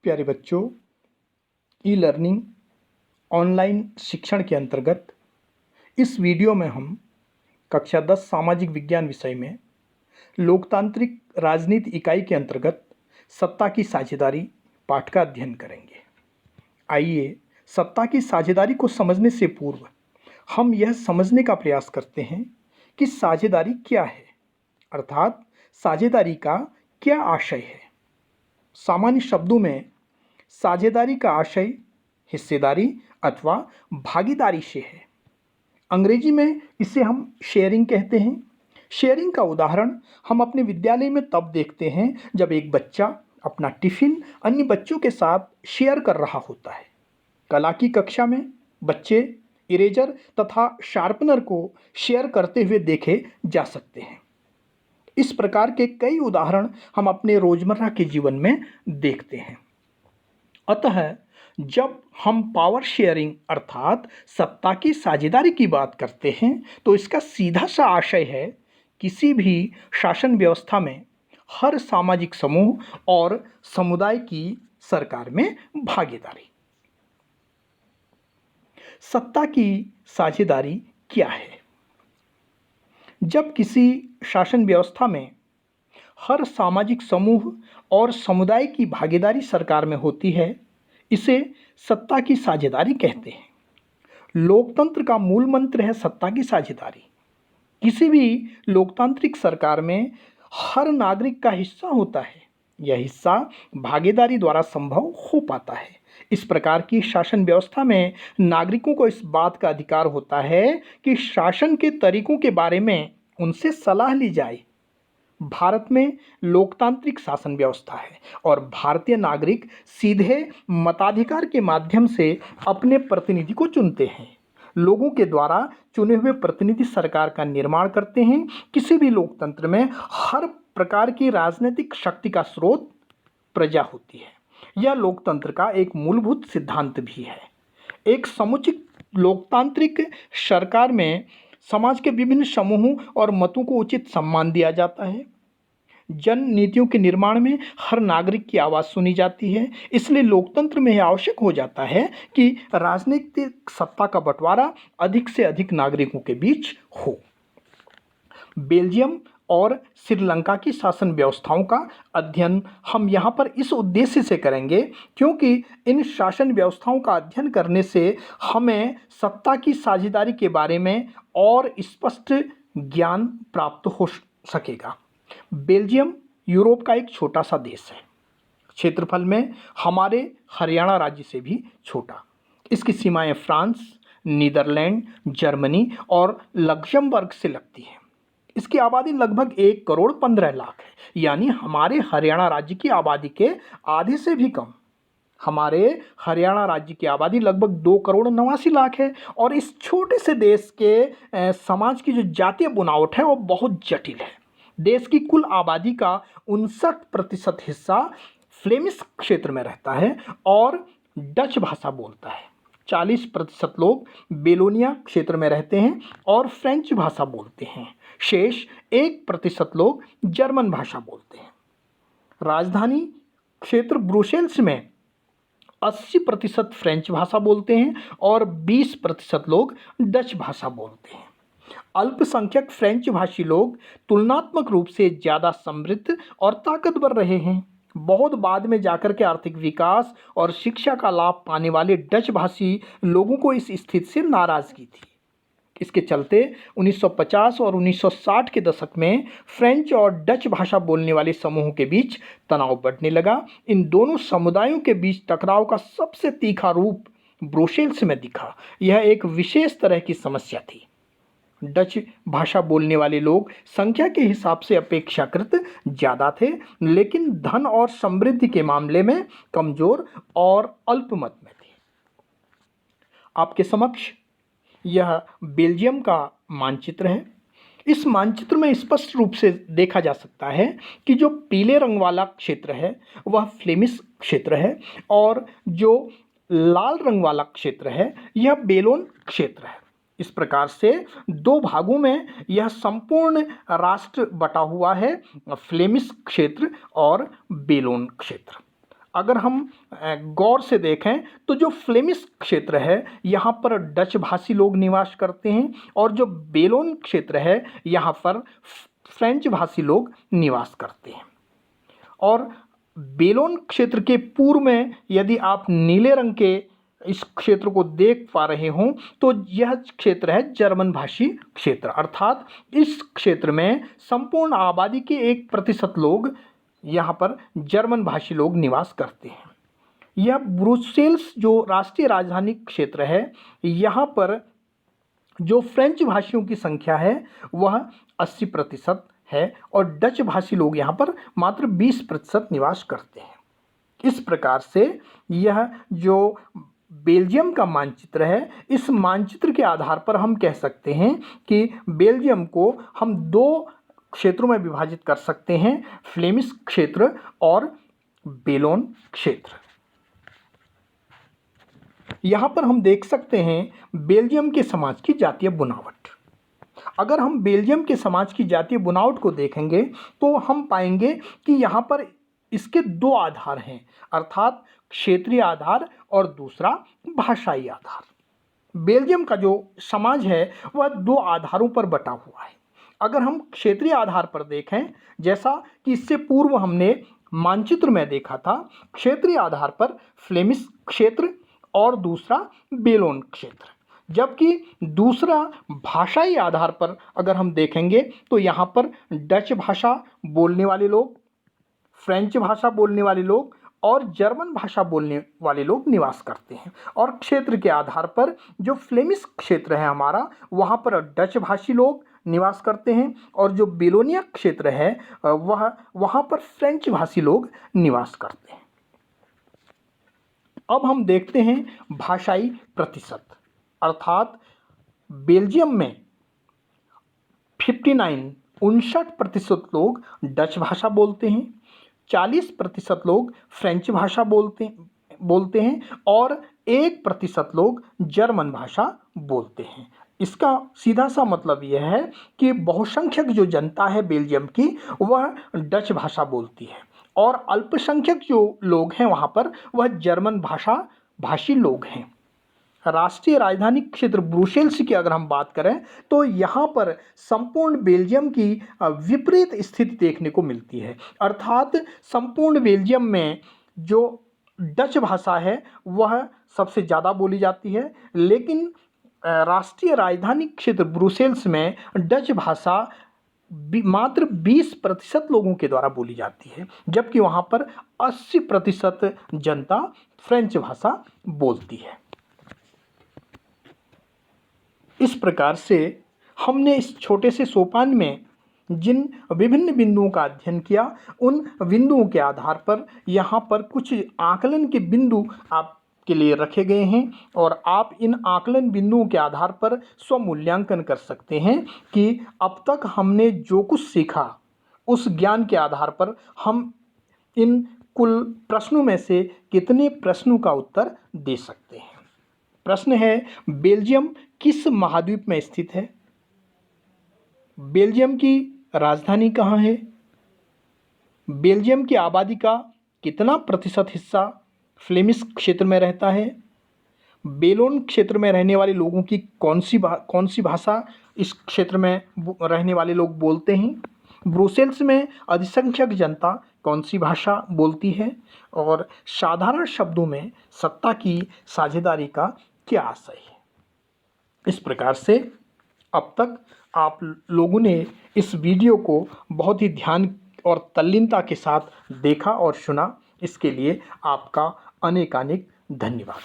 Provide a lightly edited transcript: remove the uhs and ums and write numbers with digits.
प्यारे बच्चों, e learning online शिक्षण के अंतर्गत इस वीडियो में हम कक्षा 10 सामाजिक विज्ञान विषय में लोकतांत्रिक राजनीति इकाई के अंतर्गत सत्ता की साझेदारी पाठ का अध्ययन करेंगे। आइए सत्ता की साझेदारी को समझने से पूर्व हम यह समझने का प्रयास करते हैं कि साझेदारी क्या है, अर्थात साझेदारी का क्या आशय है। सामान्य शब्दों में साझेदारी का आशय हिस्सेदारी अथवा भागीदारी से है। अंग्रेजी में इसे हम शेयरिंग कहते हैं। शेयरिंग का उदाहरण हम अपने विद्यालय में तब देखते हैं जब एक बच्चा अपना टिफिन अन्य बच्चों के साथ शेयर कर रहा होता है। कला की कक्षा में बच्चे इरेजर तथा शार्पनर को शेयर करते हुए देखे जा सकते हैं। इस प्रकार के कई उदाहरण हम अपने रोजमर्रा के जीवन में देखते हैं। अतः जब हम पावर शेयरिंग अर्थात सत्ता की साझेदारी की बात करते हैं तो इसका सीधा सा आशय है किसी भी शासन व्यवस्था में हर सामाजिक समूह और समुदाय की सरकार में भागीदारी। सत्ता की साझेदारी क्या है? जब किसी शासन व्यवस्था में हर सामाजिक समूह और समुदाय की भागीदारी सरकार में होती है, इसे सत्ता की साझेदारी कहते हैं। लोकतंत्र का मूल मंत्र है सत्ता की साझेदारी। किसी भी लोकतांत्रिक सरकार में हर नागरिक का हिस्सा होता है। यह हिस्सा भागीदारी द्वारा संभव हो पाता है। इस प्रकार की शासन व्यवस्था में नागरिकों को इस बात का अधिकार होता है कि शासन के तरीकों के बारे में उनसे सलाह ली जाए। भारत में लोकतांत्रिक शासन व्यवस्था है और भारतीय नागरिक सीधे मताधिकार के माध्यम से अपने प्रतिनिधि को चुनते हैं। लोगों के द्वारा चुने हुए प्रतिनिधि सरकार का निर्माण करते हैं। किसी भी लोकतंत्र में हर प्रकार की राजनीतिक शक्ति का स्रोत प्रजा होती है। यह लोकतंत्र का एक मूलभूत सिद्धांत भी है। एक समुचित लोकतांत्रिक सरकार में समाज के विभिन्न समूहों और मतों को उचित सम्मान दिया जाता है। जन नीतियों के निर्माण में हर नागरिक की आवाज़ सुनी जाती है। इसलिए लोकतंत्र में यह आवश्यक हो जाता है कि राजनीतिक सत्ता का बंटवारा अधिक से अधिक नागरिकों के बीच हो। बेल्जियम और श्रीलंका की शासन व्यवस्थाओं का अध्ययन हम यहाँ पर इस उद्देश्य से करेंगे क्योंकि इन शासन व्यवस्थाओं का अध्ययन करने से हमें सत्ता की साझेदारी के बारे में और स्पष्ट ज्ञान प्राप्त हो सकेगा। बेल्जियम यूरोप का एक छोटा सा देश है। क्षेत्रफल में हमारे हरियाणा राज्य से भी छोटा। इसकी सीमाएं फ्रांस, नीदरलैंड, जर्मनी और लक्जमबर्ग से लगती हैं। इसकी आबादी लगभग 1,15,00,000 है, यानी हमारे हरियाणा राज्य की आबादी के आधे से भी कम। हमारे हरियाणा राज्य की आबादी लगभग 2,89,00,000 है और इस छोटे से देश के समाज की जो जातीय बुनावट है वो बहुत जटिल है। देश की कुल आबादी का 59% हिस्सा फ्लेमिश क्षेत्र में रहता है और डच भाषा बोलता है। 40% लोग बेलोनिया क्षेत्र में रहते हैं और फ्रेंच भाषा बोलते हैं। शेष 1% लोग जर्मन भाषा बोलते हैं। राजधानी क्षेत्र ब्रुसेल्स में 80% फ्रेंच भाषा बोलते हैं और 20% लोग डच भाषा बोलते हैं। अल्पसंख्यक फ्रेंच भाषी लोग तुलनात्मक रूप से ज़्यादा समृद्ध और ताकतवर रहे हैं। बहुत बाद में जाकर के आर्थिक विकास और शिक्षा का लाभ पाने वाले डच भाषी लोगों को इस स्थिति से नाराज़गी थी। इसके चलते 1950 और 1960 के दशक में फ्रेंच और डच भाषा बोलने वाले समूहों के बीच तनाव बढ़ने लगा। इन दोनों समुदायों के बीच टकराव का सबसे तीखा रूप ब्रुसेल्स में दिखा। यह एक विशेष तरह की समस्या थी। डच भाषा बोलने वाले लोग संख्या के हिसाब से अपेक्षाकृत ज़्यादा थे, लेकिन धन और समृद्धि के मामले में कमज़ोर और अल्पमत में थे। आपके समक्ष यह बेल्जियम का मानचित्र है। इस मानचित्र में स्पष्ट रूप से देखा जा सकता है कि जो पीले रंग वाला क्षेत्र है वह फ्लेमिश क्षेत्र है और जो लाल रंग वाला क्षेत्र है यह बेलोन क्षेत्र है। इस प्रकार से दो भागों में यह संपूर्ण राष्ट्र बटा हुआ है, फ्लेमिश क्षेत्र और बेलोन क्षेत्र। अगर हम गौर से देखें तो जो फ्लेमिश क्षेत्र है यहाँ पर डच भाषी लोग निवास करते हैं और जो बेलोन क्षेत्र है यहाँ पर फ्रेंच भाषी लोग निवास करते हैं। और बेलोन क्षेत्र के पूर्व में यदि आप नीले रंग के इस क्षेत्र को देख पा रहे हों तो यह क्षेत्र है जर्मन भाषी क्षेत्र, अर्थात इस क्षेत्र में संपूर्ण आबादी के 1% लोग यहाँ पर जर्मन भाषी लोग निवास करते हैं। यह ब्रुसेल्स जो राष्ट्रीय राजधानी क्षेत्र है, यहाँ पर जो फ्रेंच भाषियों की संख्या है वह 80% है और डच भाषी लोग यहाँ पर मात्र 20% निवास करते हैं। इस प्रकार से यह जो बेल्जियम का मानचित्र है, इस मानचित्र के आधार पर हम कह सकते हैं कि बेल्जियम को हम 2 क्षेत्रों में विभाजित कर सकते हैं, फ्लेमिश क्षेत्र और बेलोन क्षेत्र। यहाँ पर हम देख सकते हैं बेल्जियम के समाज की जातीय बुनावट। अगर हम बेल्जियम के समाज की जातीय बुनावट को देखेंगे तो हम पाएंगे कि यहाँ पर इसके 2 आधार हैं, अर्थात क्षेत्रीय आधार और दूसरा भाषाई आधार। बेल्जियम का जो समाज है वह 2 आधारों पर बटा हुआ है। अगर हम क्षेत्रीय आधार पर देखें, जैसा कि इससे पूर्व हमने मानचित्र में देखा था, क्षेत्रीय आधार पर फ्लेमिश क्षेत्र और दूसरा बेलोन क्षेत्र, जबकि दूसरा भाषाई आधार पर अगर हम देखेंगे तो यहाँ पर डच भाषा बोलने वाले लोग, फ्रेंच भाषा बोलने वाले लोग और जर्मन भाषा बोलने वाले लोग निवास करते हैं। और क्षेत्र के आधार पर जो फ्लेमिश क्षेत्र है हमारा, वहाँ पर डच भाषी लोग निवास करते हैं और जो बेलोनिया क्षेत्र है वहाँ पर फ्रेंच भाषी लोग निवास करते हैं। अब हम देखते हैं भाषाई प्रतिशत, अर्थात बेल्जियम में 59% लोग डच भाषा बोलते हैं, 40% लोग फ्रेंच भाषा बोलते हैं और 1% लोग जर्मन भाषा बोलते हैं। इसका सीधा सा मतलब यह है कि बहुसंख्यक जो जनता है बेल्जियम की वह डच भाषा बोलती है और अल्पसंख्यक जो लोग हैं वहाँ पर वह जर्मन भाषी लोग हैं। राष्ट्रीय राजधानी क्षेत्र ब्रुसेल्स की अगर हम बात करें तो यहाँ पर संपूर्ण बेल्जियम की विपरीत स्थिति देखने को मिलती है, अर्थात संपूर्ण बेल्जियम में जो डच भाषा है वह सबसे ज़्यादा बोली जाती है, लेकिन राष्ट्रीय राजधानी क्षेत्र ब्रुसेल्स में डच भाषा मात्र 20% लोगों के द्वारा बोली जाती है, जबकि वहाँ पर 80% जनता फ्रेंच भाषा बोलती है। इस प्रकार से हमने इस छोटे से सोपान में जिन विभिन्न बिंदुओं का अध्ययन किया, उन बिंदुओं के आधार पर यहाँ पर कुछ आकलन के बिंदु आपके लिए रखे गए हैं और आप इन आकलन बिंदुओं के आधार पर स्वमूल्यांकन कर सकते हैं कि अब तक हमने जो कुछ सीखा उस ज्ञान के आधार पर हम इन कुल प्रश्नों में से कितने प्रश्नों का उत्तर दे सकते हैं। प्रश्न है, बेल्जियम किस महाद्वीप में स्थित है? बेल्जियम की राजधानी कहाँ है? बेल्जियम की आबादी का कितना प्रतिशत हिस्सा फ्लेमिश क्षेत्र में रहता है? बेलोन क्षेत्र में रहने वाले लोगों की कौन सी भाषा इस क्षेत्र में रहने वाले लोग बोलते हैं? ब्रुसेल्स में अधिसंख्यक जनता कौन सी भाषा बोलती है? और साधारण शब्दों में सत्ता की साझेदारी का क्या आशय है? इस प्रकार से अब तक आप लोगों ने इस वीडियो को बहुत ही ध्यान और तल्लीनता के साथ देखा और सुना। इसके लिए आपका अनेकानेक धन्यवाद।